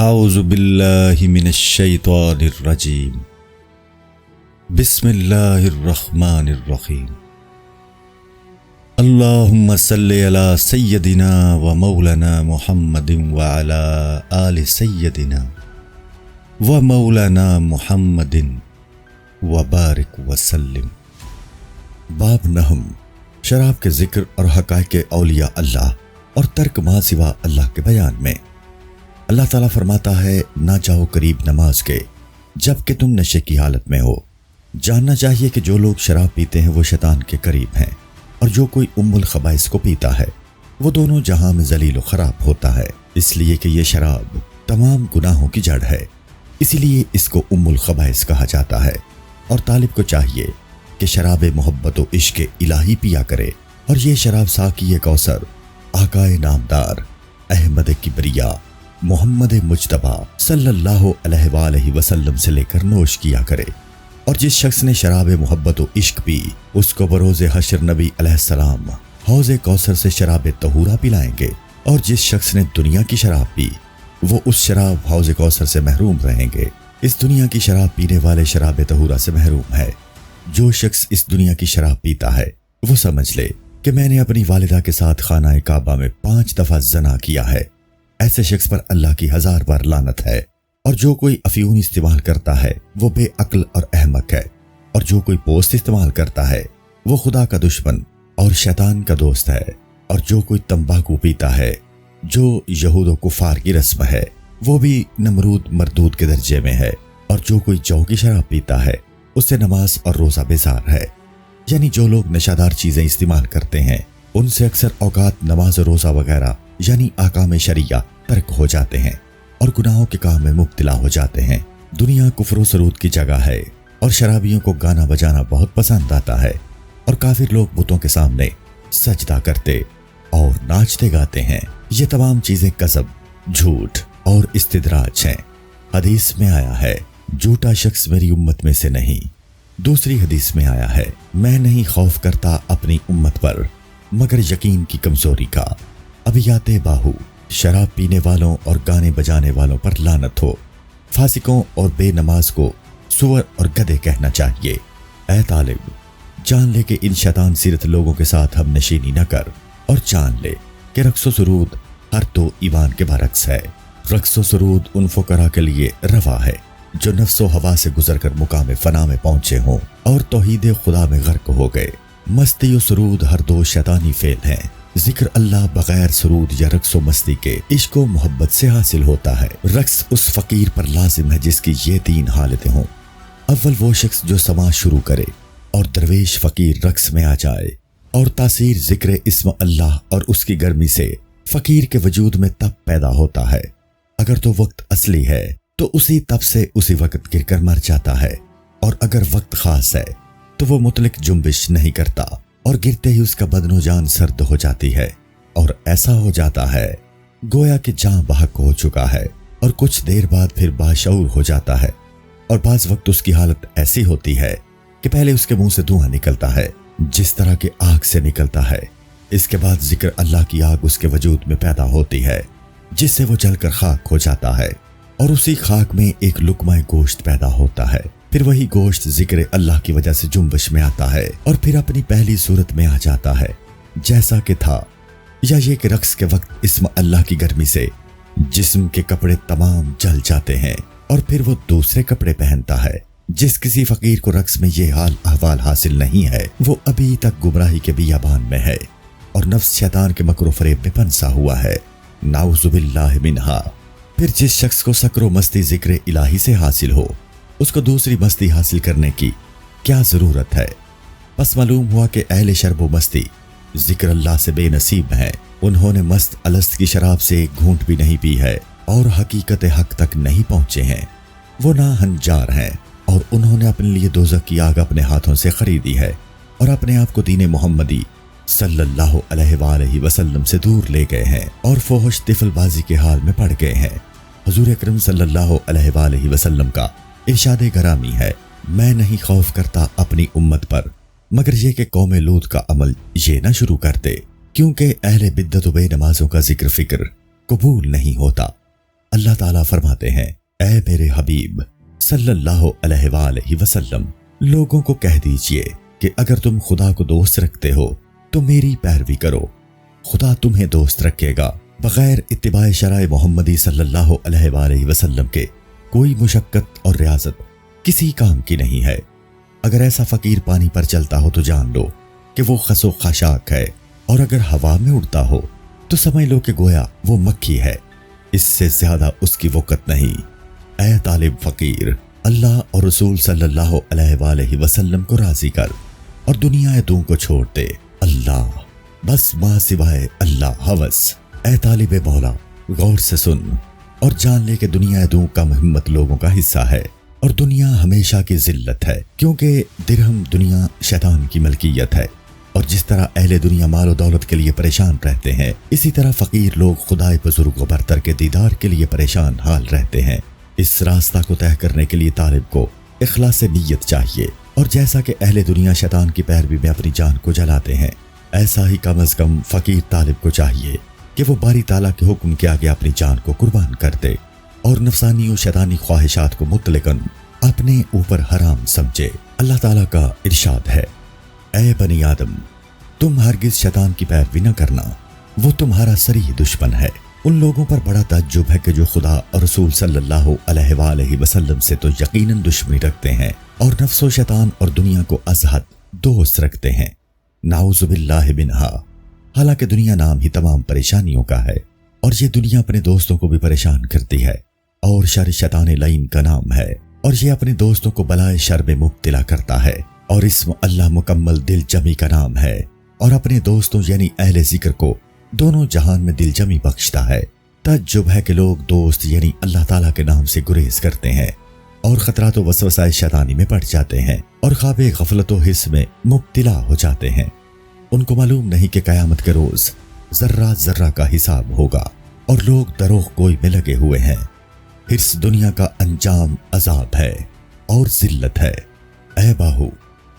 اعوذ باللہ من الشیطان الرجیم بسم اللہ الرحمن الرحیم اللہم صلی علی سیدنا و مولانا محمد وعلی آل سیدنا و مولانا محمد وبارک وسلم۔ باب نہم، شراب کے ذکر اور حقائق اولیاء اللہ اور ترک ما سوا اللہ کے بیان میں۔ اللہ تعالیٰ فرماتا ہے، نہ جاؤ قریب نماز کے جب کہ تم نشے کی حالت میں ہو۔ جاننا چاہیے کہ جو لوگ شراب پیتے ہیں وہ شیطان کے قریب ہیں، اور جو کوئی ام الخبائث کو پیتا ہے وہ دونوں جہاں میں ذلیل و خراب ہوتا ہے، اس لیے کہ یہ شراب تمام گناہوں کی جڑ ہے، اسی لیے اس کو ام الخبائث کہا جاتا ہے۔ اور طالب کو چاہیے کہ شراب محبت و عشق الہی پیا کرے، اور یہ شراب ساقی کوثر آقائے نامدار احمد کبریا محمد مجتبیٰ صلی اللہ علیہ وآلہ وسلم سے لے کر نوش کیا کرے۔ اور جس شخص نے شراب محبت و عشق پی، اس کو بروز حشر نبی علیہ السلام حوض کوثر سے شراب طہورہ پلائیں گے، اور جس شخص نے دنیا کی شراب پی وہ اس شراب حوض کوثر سے محروم رہیں گے۔ اس دنیا کی شراب پینے والے شراب طہورہ سے محروم ہے۔ جو شخص اس دنیا کی شراب پیتا ہے وہ سمجھ لے کہ میں نے اپنی والدہ کے ساتھ خانہ کعبہ میں 5 دفعہ زنا کیا ہے، ایسے شخص پر اللہ کی 1000 بار لعنت ہے۔ اور جو کوئی افیون استعمال کرتا ہے وہ بے عقل اور احمق ہے، اور جو کوئی پوست استعمال کرتا ہے وہ خدا کا دشمن اور شیطان کا دوست ہے۔ اور جو کوئی تمباکو پیتا ہے جو یہود و کفار کی رسم ہے وہ بھی نمرود مردود کے درجے میں ہے۔ اور جو کوئی جو کی شراب پیتا ہے اس سے نماز اور روزہ بیزار ہے۔ یعنی جو لوگ نشادار چیزیں استعمال کرتے ہیں ان سے اکثر اوقات نماز و روزہ وغیرہ یعنی احکام شریعہ ترک ہو جاتے ہیں اور گناہوں کے کام میں مبتلا ہو جاتے ہیں۔ دنیا کفر و سرود کی جگہ ہے، اور شرابیوں کو گانا بجانا بہت پسند آتا ہے، اور کافر لوگ بتوں کے سامنے سجدہ کرتے اور ناچتے گاتے ہیں۔ یہ تمام چیزیں کذب، جھوٹ اور استدراج ہیں۔ حدیث میں آیا ہے، جھوٹا شخص میری امت میں سے نہیں۔ دوسری حدیث میں آیا ہے، میں نہیں خوف کرتا اپنی امت پر مگر یقین کی کمزوری کا۔ ابیات باہو، شراب پینے والوں اور گانے بجانے والوں پر لعنت ہو۔ فاسقوں اور بے نماز کو سور اور گدھے کہنا چاہیے۔ اے طالب، جان لے کہ ان شیطان سیرت لوگوں کے ساتھ ہم نشینی نہ کر، اور جان لے کہ رقص و سرود ہر تو ایمان کے برعکس ہے۔ رقص و سرود ان فقراء کے لیے روا ہے جو نفس و ہوا سے گزر کر مقام فنا میں پہنچے ہوں اور توحید خدا میں غرق ہو گئے۔ مستی و سرود ہر دو شیطانی فعل ہیں۔ ذکر اللہ بغیر سرود یا رقص و مستی کے عشق و محبت سے حاصل ہوتا ہے۔ رقص اس فقیر پر لازم ہے جس کی یہ 3 حالتیں ہوں۔ اول وہ شخص جو سماع شروع کرے اور درویش فقیر رقص میں آ جائے، اور تاثیر ذکر اسم اللہ اور اس کی گرمی سے فقیر کے وجود میں تب پیدا ہوتا ہے۔ اگر تو وقت اصلی ہے تو اسی تب سے اسی وقت گر کر مر جاتا ہے، اور اگر وقت خاص ہے تو وہ مطلق جنبش نہیں کرتا، اور گرتے ہی اس کا بدن و جان سرد ہو جاتی ہے، اور ایسا ہو جاتا ہے گویا کہ جاں بحق ہو چکا ہے، اور کچھ دیر بعد پھر باشعور ہو جاتا ہے۔ اور بعض وقت اس کی حالت ایسی ہوتی ہے کہ پہلے اس کے منہ سے دھواں نکلتا ہے جس طرح کہ آگ سے نکلتا ہے، اس کے بعد ذکر اللہ کی آگ اس کے وجود میں پیدا ہوتی ہے جس سے وہ جل کر خاک ہو جاتا ہے، اور اسی خاک میں ایک لقمہ گوشت پیدا ہوتا ہے۔ پھر وہی گوشت ذکر اللہ کی وجہ سے جنبش میں آتا ہے اور پھر اپنی پہلی صورت میں آ جاتا ہے جیسا کہ تھا، یا یہ کہ رقص کے وقت اسم اللہ کی گرمی سے جسم کے کپڑے تمام جل جاتے ہیں، اور پھر وہ دوسرے کپڑے پہنتا ہے۔ جس کسی فقیر کو رقص میں یہ حال احوال حاصل نہیں ہے وہ ابھی تک گمراہی کے بیابان میں ہے، اور نفس شیطان کے مکر و فریب میں پنسا ہوا ہے، نعوذ باللہ منہا۔ پھر جس شخص کو سکر و مستی ذکر الہی سے حاصل ہو اس کو دوسری مستی حاصل کرنے کی کیا ضرورت ہے؟ بس معلوم ہوا کہ اہل شرب و مستی ذکر اللہ سے بے نصیب ہیں۔ انہوں نے مست الست کی شراب سے ایک گھونٹ بھی نہیں پی ہے اور حقیقت حق تک نہیں پہنچے ہیں۔ وہ ناہنجار ہیں، اور انہوں نے اپنے لیے دوزخ کی آگ اپنے ہاتھوں سے خریدی ہے، اور اپنے آپ کو دین محمدی صلی اللہ علیہ وآلہ وسلم سے دور لے گئے ہیں، اور فحش طفل بازی کے حال میں پڑ گئے ہیں۔ حضور اکرم صلی اللہ علیہ وآلہ وسلم کا ارشاد گرامی ہے، میں نہیں خوف کرتا اپنی امت پر مگر یہ کہ قوم لوط کا عمل یہ نہ شروع کرتے، کیونکہ اہل بدعت و بے نمازوں کا ذکر فکر قبول نہیں ہوتا۔ اللہ تعالیٰ فرماتے ہیں، اے میرے حبیب صلی اللہ علیہ وآلہ وسلم، لوگوں کو کہہ دیجئے کہ اگر تم خدا کو دوست رکھتے ہو تو میری پیروی کرو، خدا تمہیں دوست رکھے گا۔ بغیر اتباع شرع محمدی صلی اللہ علیہ وآلہ وسلم کے کوئی مشقت اور ریاضت کسی کام کی نہیں ہے۔ اگر ایسا فقیر پانی پر چلتا ہو تو جان لو کہ وہ خس و خاشاک ہے، اور اگر ہوا میں اڑتا ہو تو سمجھ لو کہ گویا وہ مکھی ہے، اس سے زیادہ اس کی وقت نہیں۔ اے طالب فقیر، اللہ اور رسول صلی اللہ علیہ وآلہ وسلم کو راضی کر اور دنیا دوں کو چھوڑ دے، اللہ بس ماں سوائے اللہ ہوس۔ اے طالب مولا، غور سے سن اور جان لے کہ دنیا دوں کم ہمت لوگوں کا حصہ ہے، اور دنیا ہمیشہ کی ذلت ہے، کیونکہ درہم دنیا شیطان کی ملکیت ہے، اور جس طرح اہل دنیا مال و دولت کے لیے پریشان رہتے ہیں، اسی طرح فقیر لوگ خدائے بزرگ و برتر کے دیدار کے لیے پریشان حال رہتے ہیں۔ اس راستہ کو طے کرنے کے لیے طالب کو اخلاص نیت چاہیے، اور جیسا کہ اہل دنیا شیطان کی پیروی میں اپنی جان کو جلاتے ہیں، ایسا ہی کم از کم فقیر طالب کو چاہیے کہ وہ باری تعالیٰ کے حکم کے آگے اپنی جان کو قربان کر دے، اور نفسانی و شیطانی خواہشات کو مطلقاً اپنے اوپر حرام سمجھے۔ اللہ تعالیٰ کا ارشاد ہے، اے بنی آدم، تم ہرگز شیطان کی پیروی نہ کرنا، وہ تمہارا صریح دشمن ہے۔ ان لوگوں پر بڑا تعجب ہے کہ جو خدا اور رسول صلی اللہ علیہ وآلہ وسلم سے تو یقیناً دشمنی رکھتے ہیں، اور نفس و شیطان اور دنیا کو ازحد دوست رکھتے ہیں، نعوذ باللہ منہا۔ حالانکہ دنیا نام ہی تمام پریشانیوں کا ہے، اور یہ دنیا اپنے دوستوں کو بھی پریشان کرتی ہے، اور شر شیطان لعین کا نام ہے، اور یہ اپنے دوستوں کو بلائے شر میں مبتلا کرتا ہے، اور اسم اللہ مکمل دل جمی کا نام ہے، اور اپنے دوستوں یعنی اہل ذکر کو دونوں جہان میں دل جمی بخشتا ہے۔ تعجب ہے کہ لوگ دوست یعنی اللہ تعالیٰ کے نام سے گریز کرتے ہیں، اور خطرات و وسوسہ شیطانی میں پڑ جاتے ہیں، اور خواب غفلت و حس میں مبتلا ہو جاتے ہیں۔ ان کو معلوم نہیں کہ قیامت کے روز ذرہ ذرہ کا حساب ہوگا، اور لوگ دروغ گوئی میں لگے ہوئے ہیں۔ حرص دنیا کا انجام عذاب ہے اور ذلت ہے۔ اے باہو،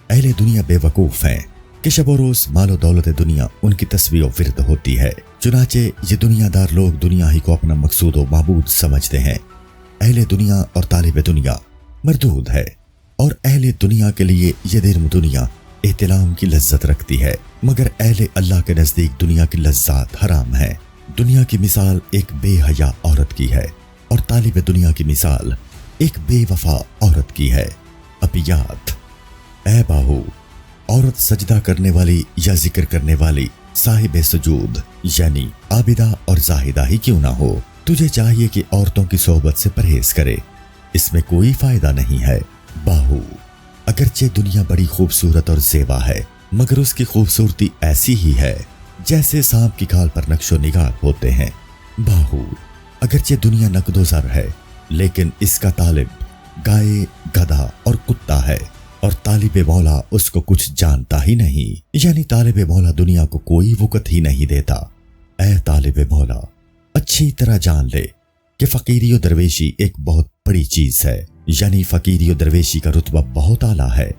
اہل دنیا بے وقوف ہیں کہ شب و روز مال و دولت دنیا ان کی تسبیح و ورد ہوتی ہے، چنانچہ یہ دنیا دار لوگ دنیا ہی کو اپنا مقصود و معبود سمجھتے ہیں۔ اہل دنیا اور طالب دنیا مردود ہے، اور اہل دنیا کے لیے یہ درم دنیا احتلام کی لذت رکھتی ہے، مگر اہل اللہ کے نزدیک دنیا کی لذات حرام ہے۔ دنیا کی مثال ایک بے حیا عورت کی ہے، اور طالب دنیا کی مثال ایک بے وفا عورت کی ہے۔ ابیات۔ اے باہو، عورت سجدہ کرنے والی یا ذکر کرنے والی صاحب سجود یعنی عابدہ اور زاہدہ ہی کیوں نہ ہو، تجھے چاہیے کہ عورتوں کی صحبت سے پرہیز کرے، اس میں کوئی فائدہ نہیں ہے۔ باہو، اگرچہ دنیا بڑی خوبصورت اور زیبا ہے، مگر اس کی خوبصورتی ایسی ہی ہے جیسے سانپ کی کھال پر نقش و نگار ہوتے ہیں۔ باہو، اگرچہ دنیا نقد و زر ہے، لیکن اس کا طالب گائے، گدھا اور کتا ہے، اور طالب مولا اس کو کچھ جانتا ہی نہیں، یعنی طالب مولا دنیا کو کوئی وقت ہی نہیں دیتا۔ اے طالب مولا، اچھی طرح جان لے کہ فقیری و درویشی ایک بہت بڑی چیز ہے، یعنی فقیری و درویشی کا رتبہ بہت اعلیٰ ہے۔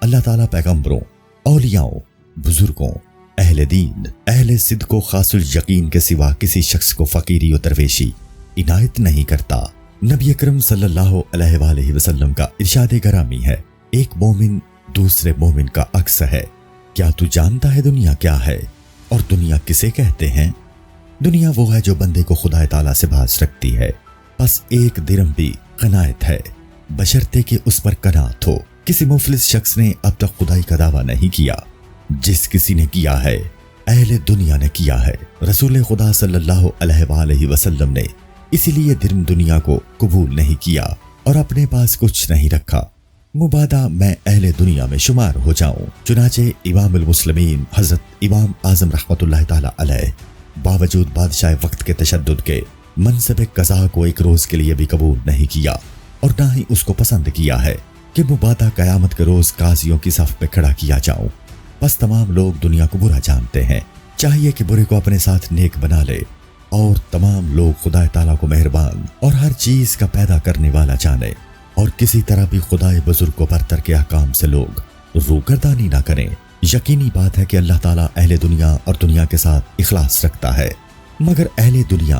اللہ تعالیٰ پیغمبروں، اولیاؤں، بزرگوں، اہل دین، اہل صدق و خاص الیقین کے سوا کسی شخص کو فقیری و درویشی عنایت نہیں کرتا۔ نبی اکرم صلی اللہ علیہ وآلہ وسلم کا ارشاد گرامی ہے، ایک مومن دوسرے مومن کا عکس ہے۔ کیا تو جانتا ہے دنیا کیا ہے اور دنیا کسے کہتے ہیں؟ دنیا وہ ہے جو بندے کو خدا تعالیٰ سے باز رکھتی ہے، بس ایک درم بھی قناعت ہے، بشرطے کہ اس پر قناعت ہو۔ کسی مفلس شخص نے اب تک خدائی کا دعویٰ نہیں کیا، جس کسی نے کیا ہے اہل دنیا نے کیا ہے۔ رسول خدا صلی اللہ علیہ وآلہ وسلم نے اسی لیے درم دنیا کو قبول نہیں کیا اور اپنے پاس کچھ نہیں رکھا، مبادا میں اہل دنیا میں شمار ہو جاؤں۔ چنانچہ امام المسلمین حضرت امام اعظم رحمۃ اللہ تعالی علیہ باوجود بادشاہ وقت کے تشدد کے منصب قضا کو ایک روز کے لیے بھی قبول نہیں کیا، اور نہ ہی اس کو پسند کیا ہے کہ مبادا قیامت کے روز قاضیوں کی صف پہ کھڑا کیا جاؤں۔ بس تمام لوگ دنیا کو برا جانتے ہیں، چاہیے کہ برے کو اپنے ساتھ نیک بنا لے، اور تمام لوگ خدا تعالیٰ کو مہربان اور ہر چیز کا پیدا کرنے والا جانے، اور کسی طرح بھی خدائے بزرگ کو برتر کے احکام سے لوگ روگردانی نہ کریں۔ یقینی بات ہے کہ اللہ تعالیٰ اہل دنیا اور دنیا کے ساتھ اخلاص رکھتا ہے، مگر اہل دنیا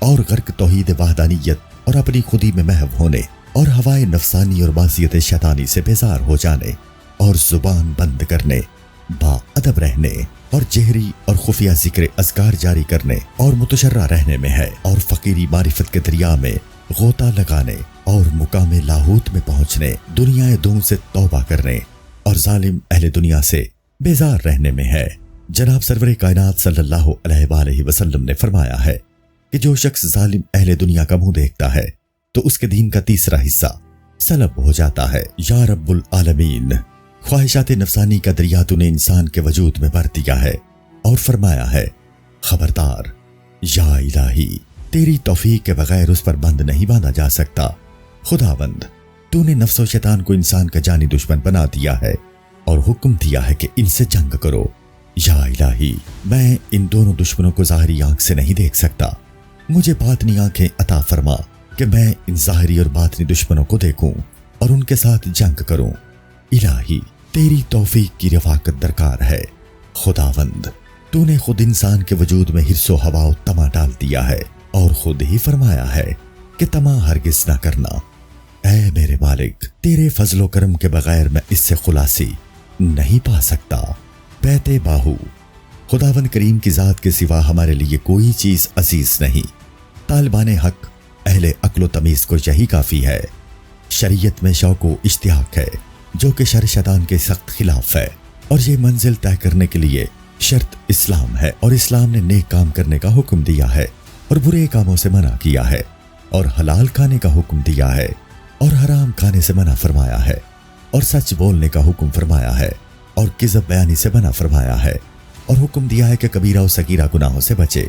اور غرق توحید وحدانیت اور اپنی خودی میں محو ہونے اور ہوائے نفسانی اور معصیت شیطانی سے بیزار ہو جانے اور زبان بند کرنے، با ادب رہنے اور جہری اور خفیہ ذکر اذکار جاری کرنے اور متشرع رہنے میں ہے، اور فقیری معرفت کے دریا میں غوطہ لگانے اور مقام لاہوت میں پہنچنے، دنیا دون سے توبہ کرنے اور ظالم اہل دنیا سے بیزار رہنے میں ہے۔ جناب سرور کائنات صلی اللہ علیہ وآلہ وسلم نے فرمایا ہے کہ جو شخص ظالم اہل دنیا کا منہ دیکھتا ہے تو اس کے دین کا تیسرا حصہ سلب ہو جاتا ہے۔ یا رب العالمین، خواہشات نفسانی کا دریا تو نے انسان کے وجود میں بھر دیا ہے اور فرمایا ہے خبردار، یا الہی تیری توفیق کے بغیر اس پر بند نہیں باندھا جا سکتا۔ خداوند، تو نے نفس و شیطان کو انسان کا جانی دشمن بنا دیا ہے اور حکم دیا ہے کہ ان سے جنگ کرو۔ یا الہی، میں ان دونوں دشمنوں کو ظاہری آنکھ سے نہیں دیکھ سکتا، مجھے باطنی آنکھیں عطا فرما کہ میں ان ظاہری اور باطنی دشمنوں کو دیکھوں اور ان کے ساتھ جنگ کروں۔ الہی، تیری توفیق کی رفاقت درکار ہے۔ خداوند، تو نے خود انسان کے وجود میں حرص و ہوا و طمع ڈال دیا ہے اور خود ہی فرمایا ہے کہ طمع ہرگز نہ کرنا۔ اے میرے مالک، تیرے فضل و کرم کے بغیر میں اس سے خلاصی نہیں پا سکتا۔ بیت باہو، خداوند کریم کی ذات کے سوا ہمارے لیے کوئی چیز عزیز نہیں۔ طالبان حق اہل عقل و تمیز کو یہی کافی ہے۔ شریعت میں شوق و اشتیاق ہے جو کہ شر شیطان کے سخت خلاف ہے، اور یہ منزل طے کرنے کے لیے شرط اسلام ہے، اور اسلام نے نیک کام کرنے کا حکم دیا ہے اور برے کاموں سے منع کیا ہے، اور حلال کھانے کا حکم دیا ہے اور حرام کھانے سے منع فرمایا ہے، اور سچ بولنے کا حکم فرمایا ہے اور کذب بیانی سے منع فرمایا ہے، اور حکم دیا ہے کہ کبیرہ و صغیرہ گناہوں سے بچے،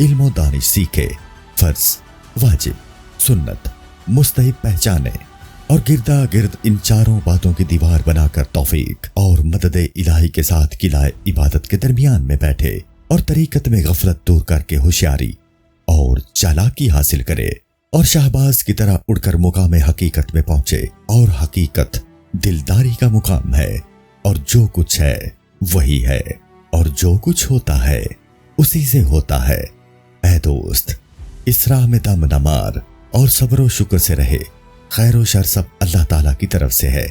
علم و دانش سیکھے، فرض، واجب، سنت، مستحب پہچانے، اور گردا گرد ان چاروں باتوں کی دیوار بنا کر توفیق اور مدد الہی کے ساتھ قلعہ عبادت کے درمیان میں بیٹھے اور طریقت میں غفلت دور کر کے ہوشیاری اور چالاکی حاصل کرے، اور شہباز کی طرح اڑ کر مقام حقیقت میں پہنچے، اور حقیقت دلداری کا مقام ہے، اور جو کچھ ہے وہی ہے، اور جو کچھ ہوتا ہے اسی سے ہوتا ہے۔ اے دوست، اس راہ میں دم نہ مار اور صبر و شکر سے رہے، خیر و شر سب اللہ تعالیٰ کی طرف سے ہے،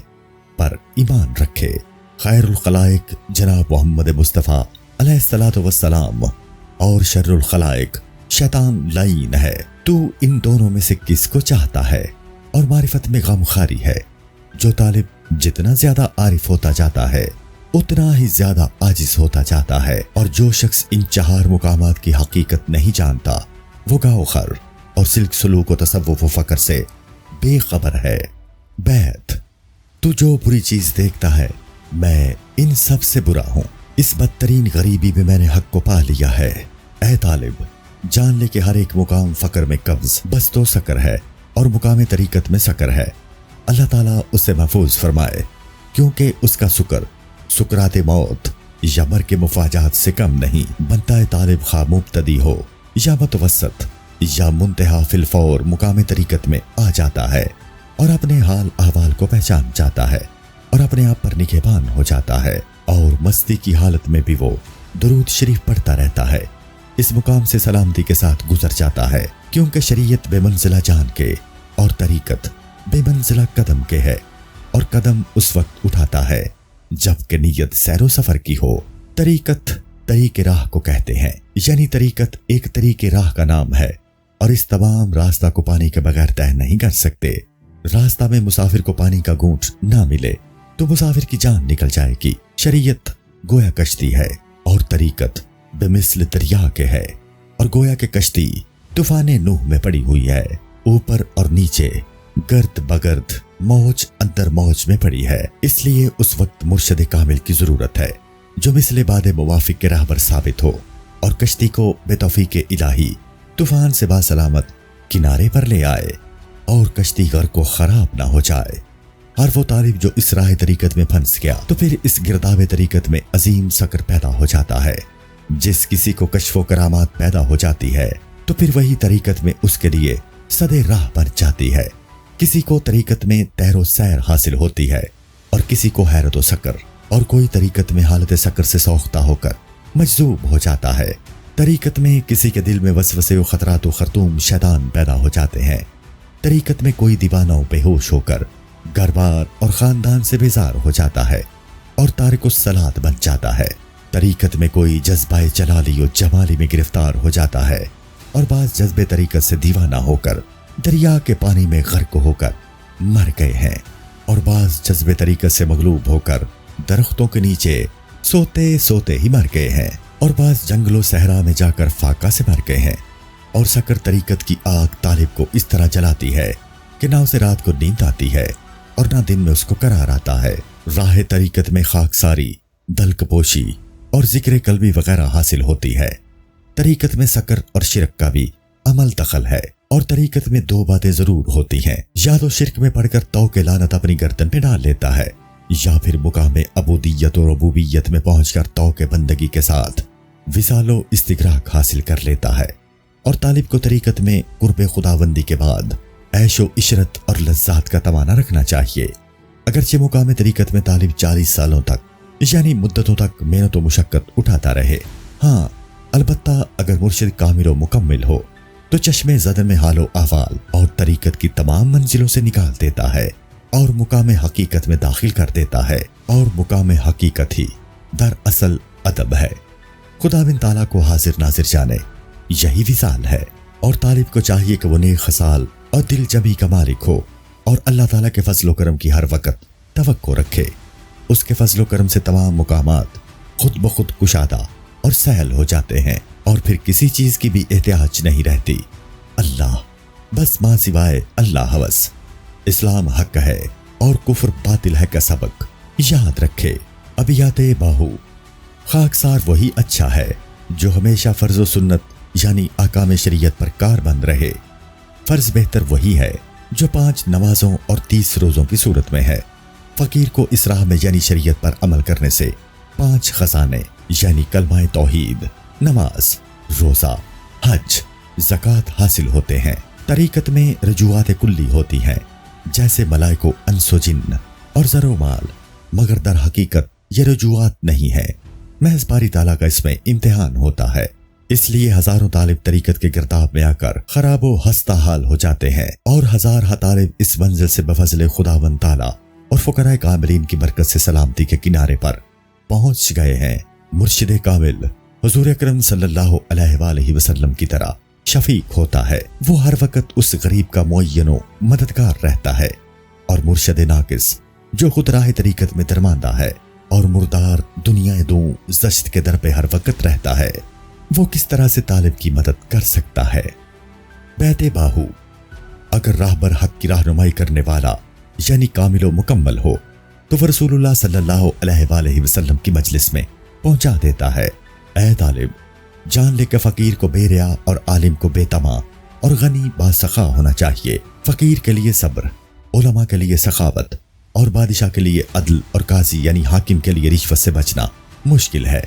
پر ایمان رکھے۔ خیر الخلائق جناب محمد مصطفیٰ علیہ الصلاۃ والسلام اور شر الخلائق شیطان لعین ہے۔ تو ان دونوں میں سے کس کو چاہتا ہے؟ اور معرفت میں غم خاری ہے۔ جو طالب جتنا زیادہ عارف ہوتا جاتا ہے اتنا ہی زیادہ عاجز ہوتا جاتا ہے، اور جو شخص ان چہار مقامات کی حقیقت نہیں جانتا وہ گاؤ خر اور سلک سلوک و تصوف و فکر سے بے خبر ہے۔ بیت، تو جو بری چیز دیکھتا ہے میں ان سب سے برا ہوں، اس بدترین غریبی میں میں نے حق کو پا لیا ہے۔ اے طالب، جان لے کہ ہر ایک مقام فقر میں قبض بست و سکر ہے، اور مقام طریقت میں سکر ہے۔ اللہ تعالیٰ اسے محفوظ فرمائے، کیونکہ اس کا سکرات موت یا مر کے مفاجات سے کم نہیں۔ بنتا ہے طالب خواہ مبتدی ہو یا متوسط یا منتہا فی الفور مقام طریقت میں آ جاتا ہے، اور اپنے حال احوال کو پہچان جاتا ہے، اور اپنے آپ پر نگہبان ہو جاتا ہے، اور مستی کی حالت میں بھی وہ درود شریف پڑھتا رہتا ہے۔ اس مقام سے سلامتی کے ساتھ گزر جاتا ہے، کیونکہ شریعت بے منزلہ جان کے اور طریقت بے منزلہ قدم کے ہے، اور قدم اس وقت اٹھاتا ہے جب کہ نیت سیر و سفر کی ہو۔ طریقت طریق راہ کو کہتے ہیں، یعنی طریقت ایک طریق راہ کا نام ہے، اور اس تمام راستہ کو پانی کے بغیر طے نہیں کر سکتے۔ راستہ میں مسافر کو پانی کا گھونٹ نہ ملے تو مسافر کی جان نکل جائے گی۔ شریعت گویا کشتی ہے، اور طریقت بے مثل دریا کے ہے، اور گویا کہ کشتی طوفان نوح میں پڑی ہوئی ہے، اوپر اور نیچے، گرد بگرد، موج اندر موج میں پڑی ہے۔ اس لیے اس وقت مرشد کامل کی ضرورت ہے جو مثل باد موافق کے راہ پر ثابت ہو، اور کشتی کو بے توفیق الہی طوفان سے باسلامت کنارے پر لے آئے، اور کشتی غرق و خراب نہ ہو جائے۔ ہر وہ طالب جو اس راہ طریقت میں پھنس گیا تو پھر اس گرداب طریقت میں عظیم سکر پیدا ہو جاتا ہے۔ جس کسی کو کشف و کرامات پیدا ہو جاتی ہے تو پھر وہی طریقت میں اس کے لیے سدے راہ بن جاتی ہے۔ کسی کو طریقت میں تیر و سیر حاصل ہوتی ہے، اور کسی کو حیرت و سکر، اور کوئی طریقت میں حالت سکر سے سوختہ ہو کر مجذوب ہو جاتا ہے، طریقت میں کسی کے دل میں وسوسے و خطرات و خرطوم شیطان پیدا ہو جاتے ہیں۔ طریقت میں کوئی دیوانہ و بے ہوش ہو کر گھر بار اور خاندان سے بیزار ہو جاتا ہے اور تارک الصلاۃ بن جاتا ہے۔ طریقت میں کوئی جذبہ جلالی و جمالی میں گرفتار ہو جاتا ہے اور بعض جذبے طریقت سے دیوانہ ہو کر دریا کے پانی میں غرق ہو کر مر گئے ہیں، اور بعض جذبے طریقت سے مغلوب ہو کر درختوں کے نیچے سوتے سوتے ہی مر گئے ہیں، اور بعض جنگل و صحرا میں جا کر فاقہ سے مر گئے ہیں۔ اور سکر طریقت کی آگ طالب کو اس طرح جلاتی ہے کہ نہ اسے رات کو نیند آتی ہے اور نہ دن میں اس کو قرار آتا ہے۔ راہ طریقت میں خاکساری، دلک پوشی اور ذکر قلبی وغیرہ حاصل ہوتی ہے۔ طریقت میں سکر اور شرک کا بھی عمل دخل ہے، اور طریقت میں دو باتیں ضرور ہوتی ہیں، یا تو شرک میں پڑھ کر توق لعنت اپنی گردن پہ ڈال لیتا ہے، یا پھر مقام عبودیت و ربوبیت میں پہنچ کر توق بندگی کے ساتھ وصال و استغراق حاصل کر لیتا ہے۔ اور طالب کو طریقت میں قرب خداوندی کے بعد عیش و عشرت اور لذات کا تمنا رکھنا چاہیے۔ اگرچہ مقام طریقت میں طالب 40 سالوں تک یعنی مدتوں تک محنت و مشقت اٹھاتا رہے، ہاں البتہ اگر مرشد کامل و مکمل ہو تو چشمے زدن میں حال و احوال اور طریقت کی تمام منزلوں سے نکال دیتا ہے اور مقام حقیقت میں داخل کر دیتا ہے، اور مقام حقیقت ہی در اصل ادب ہے۔ خدا بن تعالیٰ کو حاضر ناظر جانے، یہی وصال ہے، اور طالب کو چاہیے کہ وہ نیک خصال اور دل جمی کا مالک ہو اور اللہ تعالیٰ کے فضل و کرم کی ہر وقت توقع رکھے۔ اس کے فضل و کرم سے تمام مقامات خود بخود کشادہ اور سہل ہو جاتے ہیں، اور پھر کسی چیز کی بھی احتیاج نہیں رہتی۔ اللہ بس ماں سوائے اللہ ہوس، اسلام حق ہے اور کفر باطل ہے کا سبق یاد رکھے۔ ابیات باہو: خاکسار وہی اچھا ہے جو ہمیشہ فرض و سنت یعنی احکام شریعت پر کار بند رہے۔ فرض بہتر وہی ہے جو 5 نمازوں اور 30 روزوں کی صورت میں ہے۔ فقیر کو اس راہ میں یعنی شریعت پر عمل کرنے سے 5 خزانے یعنی کلمہ توحید، نماز، روزہ، حج، زکوٰۃ حاصل ہوتے ہیں۔ طریقت میں رجوعات کلی ہوتی ہیں جیسے ملائک و انس و جن اور زر و مال، مگر در حقیقت یہ رجوعات نہیں ہے، محض باری تعالیٰ کا اس میں امتحان ہوتا ہے۔ اس لیے ہزاروں طالب طریقت کے گرداب میں آ کر خراب و ہستہ حال ہو جاتے ہیں، اور ہزارہ طالب اس منزل سے بفضل خداوند تعالیٰ اور فقراء کاملین کی برکت سے سلامتی کے کنارے پر پہنچ گئے ہیں۔ مرشد کامل حضور اکرم صلی اللہ علیہ وآلہ وسلم کی طرح شفیق ہوتا ہے، وہ ہر وقت اس غریب کا معین و مددگار رہتا ہے، اور مرشد ناقص جو خود راہ طریقت میں درماندہ ہے اور مردار دنیا دوں زشت کے در پہ ہر وقت رہتا ہے، وہ کس طرح سے طالب کی مدد کر سکتا ہے؟ بیت باہو: اگر راہبر حق کی رہنمائی کرنے والا یعنی کامل و مکمل ہو تو وہ رسول اللہ صلی اللہ علیہ وآلہ وسلم کی مجلس میں پہنچا دیتا ہے۔ اے طالب، جان لے کہ فقیر کو بے ریا اور عالم کو بے طمع اور غنی باسخا ہونا چاہیے۔ فقیر کے لیے صبر، علماء کے لیے سخاوت، اور بادشاہ کے لیے عدل، اور قاضی یعنی حاکم کے لیے رشوت سے بچنا مشکل ہے،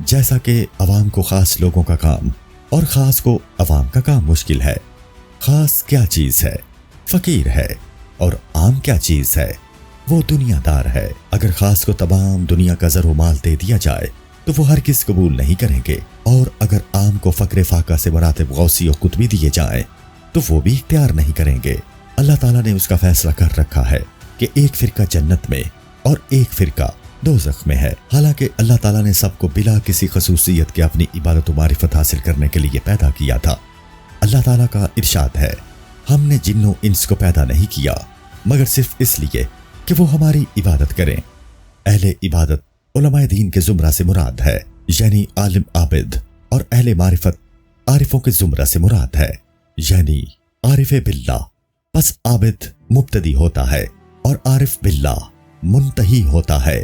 جیسا کہ عوام کو خاص لوگوں کا کام اور خاص کو عوام کا کام مشکل ہے۔ خاص کیا چیز ہے؟ فقیر ہے، اور عام کیا چیز ہے؟ وہ دنیا دار ہے۔ اگر خاص کو تمام دنیا کا زر و مال دے دیا جائے تو وہ ہرگز قبول نہیں کریں گے، اور اگر عام کو فقر فاقہ سے مراتب غوثی و قطبی دیے جائیں تو وہ بھی اختیار نہیں کریں گے۔ اللہ تعالیٰ نے اس کا فیصلہ کر رکھا ہے کہ ایک فرقہ جنت میں اور ایک فرقہ دوزخ میں ہے، حالانکہ اللہ تعالیٰ نے سب کو بلا کسی خصوصیت کے اپنی عبادت و معرفت حاصل کرنے کے لیے پیدا کیا تھا۔ اللہ تعالیٰ کا ارشاد ہے، ہم نے جن و انس کو پیدا نہیں کیا مگر صرف اس لیے کہ وہ ہماری عبادت کریں۔ اہل عبادت علماء دین کے زمرہ سے مراد ہے، یعنی عالم عابد، اور اہل معرفت عارفوں کے زمرہ سے مراد ہے، یعنی عارف باللہ۔ پس عابد مبتدی ہوتا ہے اور عارف باللہ منتہی ہوتا ہے،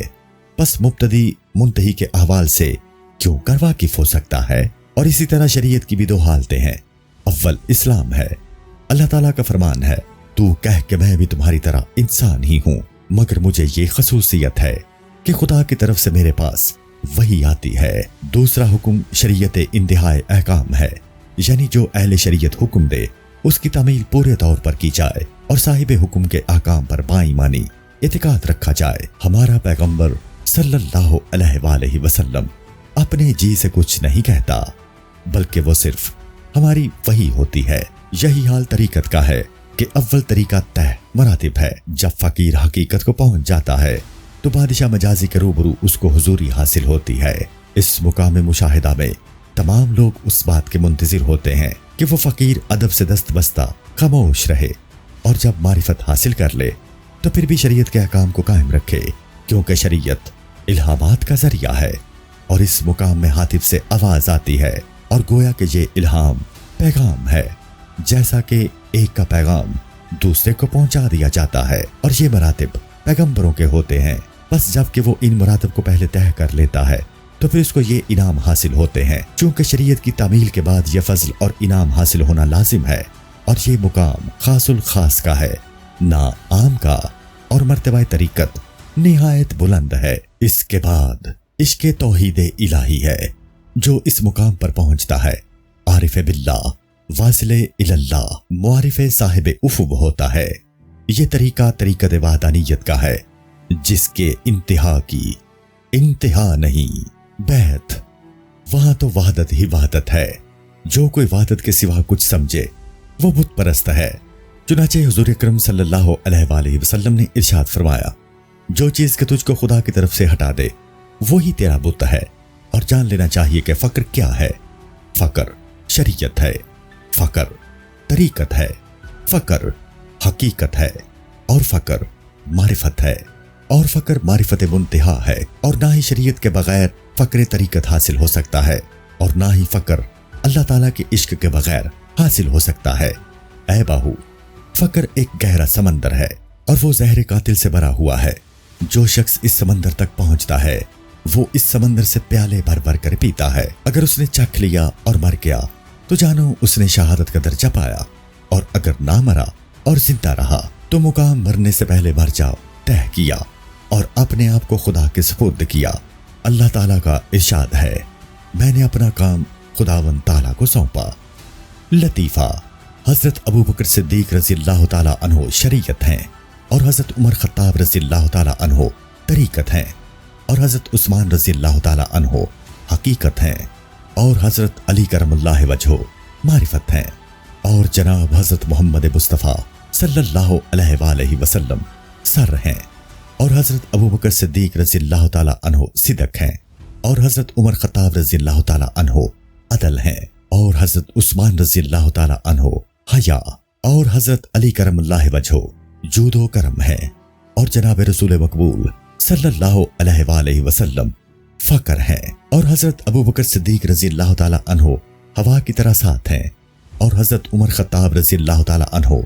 پس مبتدی منتہی کے احوال سے کیوں کر واقف ہو سکتا ہے؟ اور اسی طرح شریعت کی بھی 2 حالتیں ہیں، اول اسلام ہے۔ اللہ تعالیٰ کا فرمان ہے، تو کہہ کہ میں بھی تمہاری طرح انسان ہی ہوں، مگر مجھے یہ خصوصیت ہے کہ خدا کی طرف سے میرے پاس وہی آتی ہے۔ دوسرا حکم شریعت انتہائی احکام ہے، یعنی جو اہل شریعت حکم دے اس کی تعمیل پورے طور پر کی جائے اور صاحب حکم کے احکام پر باایمانی اعتقاد رکھا جائے۔ ہمارا پیغمبر صلی اللہ علیہ وآلہ وسلم اپنے جی سے کچھ نہیں کہتا، بلکہ وہ صرف ہماری وحی ہوتی ہے۔ یہی حال طریقت کا ہے کہ اول طریقہ طے مراتب ہے۔ جب فقیر حقیقت کو پہنچ جاتا ہے تو بادشاہ مجازی کے روبرو اس کو حضوری حاصل ہوتی ہے۔ اس مقام مشاہدہ میں تمام لوگ اس بات کے منتظر ہوتے ہیں کہ وہ فقیر ادب سے دست بستہ خاموش رہے، اور جب معرفت حاصل کر لے تو پھر بھی شریعت کے احکام کو قائم رکھے، کیونکہ شریعت الہامات کا ذریعہ ہے۔ اور اس مقام میں ہاتف سے آواز آتی ہے اور گویا کہ یہ الہام پیغام ہے، جیسا کہ ایک کا پیغام دوسرے کو پہنچا دیا جاتا ہے، اور یہ مراتب پیغمبروں کے ہوتے ہیں۔ بس جب کہ وہ ان مراتب کو پہلے طے کر لیتا ہے تو پھر اس کو یہ انعام حاصل ہوتے ہیں۔ چونکہ شریعت کی تعمیل کے بعد یہ فضل اور انعام حاصل ہونا لازم ہے، اور یہ مقام خاص الخاص کا ہے، نہ عام کا، اور مرتبہ طریقت نہایت بلند ہے۔ اس کے بعد عشق توحید الہی ہے جو اس مقام پر پہنچتا ہے۔ عارف باللہ، واصل اللہ، معارف صاحب افو ہوتا ہے۔ یہ طریقہ طریقت وحدانیت کا ہے، جس کے انتہا کی انتہا نہیں۔ بیت، وہاں تو وحدت ہی وحدت ہے۔ جو کوئی وحدت کے سوا کچھ سمجھے وہ بت پرست ہے۔ چنانچہ حضور اکرم صلی اللہ علیہ وآلہ وسلم نے ارشاد فرمایا، جو چیز کہ تجھ کو خدا کی طرف سے ہٹا دے وہی تیرا بت ہے۔ اور جان لینا چاہیے کہ فقر کیا ہے۔ فقر شریعت ہے، فقر طریقت ہے، فقر حقیقت ہے، اور فقر معرفت ہے، اور فقر معرفت منتہا ہے۔ اور نہ ہی شریعت کے بغیر فقر طریقت حاصل ہو سکتا ہے، اور نہ ہی فقر اللہ تعالیٰ کے عشق کے بغیر حاصل ہو سکتا ہے۔ اے باہو، فقر ایک گہرا سمندر ہے، اور وہ زہر قاتل سے بھرا ہوا ہے۔ جو شخص اس سمندر تک پہنچتا ہے وہ اس سمندر سے پیالے بھر بھر کر پیتا ہے۔ اگر اس نے چکھ لیا اور مر گیا تو جانو اس نے شہادت کا درجہ پایا، اور اگر نہ مرا اور زندہ رہا تو مقام مرنے سے پہلے مر جاؤ طے کیا، اور اپنے آپ کو خدا کے سپرد کیا۔ اللہ تعالیٰ کا ارشاد ہے، میں نے اپنا کام خداوند تعالیٰ کو سونپا۔ لطیفہ، حضرت ابو بکر صدیق رضی اللہ تعالیٰ عنہ شریعت ہیں، اور حضرت عمر خطاب رضی اللہ تعالیٰ عنہ طریقت ہیں، اور حضرت عثمان رضی اللہ تعالیٰ عنہ حقیقت ہیں، اور حضرت علی کرم اللہ وجہہ معرفت ہیں، اور جناب حضرت محمد مصطفیٰ صلی اللہ علیہ وآلہ وسلم سر ہیں، اور حضرت ابو بکر صدیق رضی اللہ تعالیٰ عنہ صدق ہیں، اور حضرت عمر خطاب رضی اللہ تعالیٰ عنہ عدل ہیں، اور حضرت عثمان رضی اللہ تعالیٰ عنہ حیا، اور حضرت علی کرم اللہ وجہہ جود و کرم ہیں، اور جناب رسول مقبول صلی اللہ علیہ وآلہ وسلم فقر ہیں، اور حضرت ابو بکر صدیق رضی اللہ تعالیٰ عنہ ہوا کی طرح ساتھ ہیں، اور حضرت عمر خطاب رضی اللہ تعالیٰ عنہ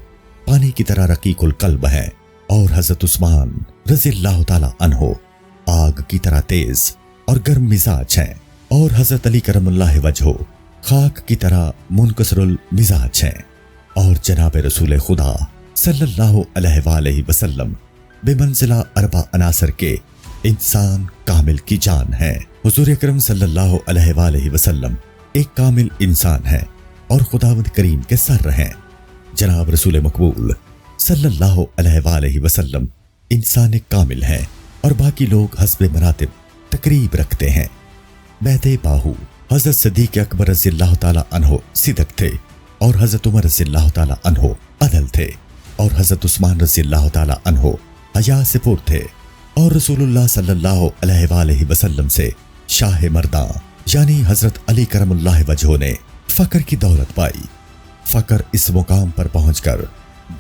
پانی کی طرح رقیق القلب ہیں، اور حضرت عثمان رضی اللہ تعالیٰ عنہ آگ کی طرح تیز اور گرم مزاج ہیں، اور حضرت علی کرم اللہ وجہہ خاک کی طرح منکسر المزاج ہیں، اور جناب رسول خدا صلی اللہ علیہ وآلہ وسلم بے منزلہ اربع عناصر کے انسان کامل کی جان ہے۔ حضور اکرم صلی اللہ علیہ وآلہ وسلم ایک کامل انسان ہے، اور خداوند کریم کے سر ہیں۔ جناب رسول مقبول صلی اللہ علیہ وآلہ وسلم انسان کامل ہیں، اور باقی لوگ حسب مراتب تقریب رکھتے ہیں۔ بیت باہو، حضرت صدیق اکبر رضی اللہ تعالیٰ عنہ صدق تھے، اور حضرت عمر رضی اللہ تعالیٰ عنہ عدل تھے، اور حضرت عثمان رضی اللہ تعالیٰ عنہ حیا سے پر تھے، اور رسول اللہ صلی اللہ علیہ وآلہ وسلم سے شاہ مرداں یعنی حضرت علی کرم اللہ وجہہ نے فقر کی دولت پائی۔ فقر اس مقام پر پہنچ کر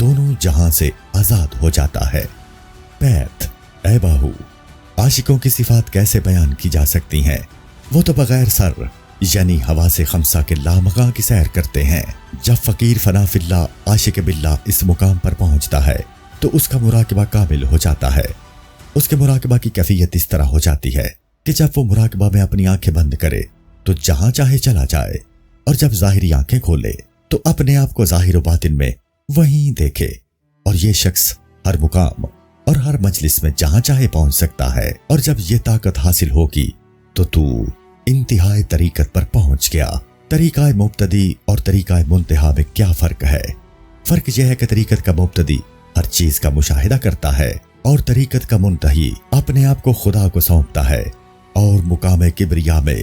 دونوں جہاں سے آزاد ہو جاتا ہے۔ بیت، اے باہو، عاشقوں کی صفات کیسے بیان کی جا سکتی ہیں؟ وہ تو بغیر سر یعنی ہوا سے خمسہ کے لامغاں کی سیر کرتے ہیں۔ جب فقیر فنا فی اللہ عاشق باللہ اس مقام پر پہنچتا ہے تو اس کا مراقبہ کامل ہو جاتا ہے۔ اس کے مراقبہ کی کیفیت اس طرح ہو جاتی ہے کہ جب وہ مراقبہ میں اپنی آنکھیں بند کرے تو جہاں چاہے چلا جائے، اور جب ظاہری آنکھیں کھولے تو اپنے آپ کو ظاہر و باطن میں وہیں دیکھے۔ اور یہ شخص ہر مقام اور ہر مجلس میں جہاں چاہے پہنچ سکتا ہے، اور جب یہ طاقت حاصل ہوگی تو انتہائی طریقت پر پہنچ گیا۔ طریقہ مبتدی اور طریقہ منتہا میں کیا فرق ہے؟ فرق یہ ہے کہ طریقت کا مبتدی ہر چیز کا مشاہدہ کرتا ہے، اور طریقت کا منتہی اپنے آپ کو خدا کو سونپتا ہے، اور مقام کبریا میں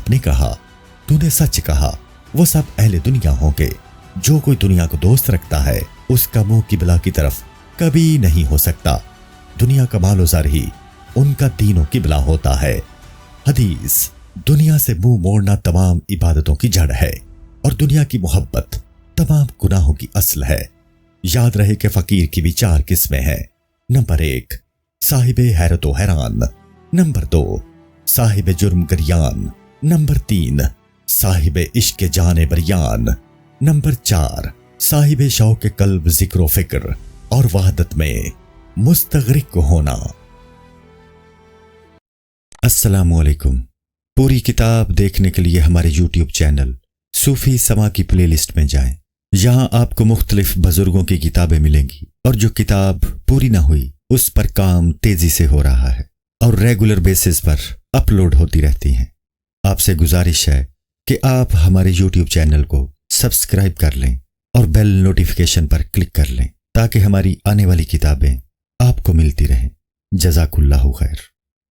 آپ نے کہا تو نے سچ کہا، وہ سب اہل دنیا ہوں گے۔ جو کوئی دنیا کو دوست رکھتا ہے اس کا منہ قبلہ کی طرف کبھی نہیں ہو سکتا۔ دنیا کا مال و زر ہی ان کا دین و قبلہ ہوتا ہے۔ حدیث: دنیا سے منہ موڑنا تمام عبادتوں کی جڑ ہے اور دنیا کی محبت تمام گناہوں کی اصل ہے۔ یاد رہے کہ فقیر کی بھی 4 قسمیں ہیں۔ نمبر 1، صاحب حیرت و حیران۔ نمبر 2، صاحب جرم گریان۔ نمبر 3، صاحب عشق جان بریان۔ نمبر 4، صاحب شوق قلب ذکر و فکر اور وحدت میں مستغرق ہونا۔ السلام علیکم۔ پوری کتاب دیکھنے کے لیے ہمارے یوٹیوب چینل صوفی سما کی پلے لسٹ میں جائیں۔ یہاں آپ کو مختلف بزرگوں کی کتابیں ملیں گی اور جو کتاب پوری نہ ہوئی اس پر کام تیزی سے ہو رہا ہے اور ریگولر بیسس پر اپلوڈ ہوتی رہتی ہیں۔ آپ سے گزارش ہے کہ آپ ہمارے یوٹیوب چینل کو سبسکرائب کر لیں اور بیل نوٹیفیکیشن پر کلک کر لیں تاکہ ہماری آنے والی کتابیں آپ کو ملتی رہیں۔ جزاک اللہ خیر۔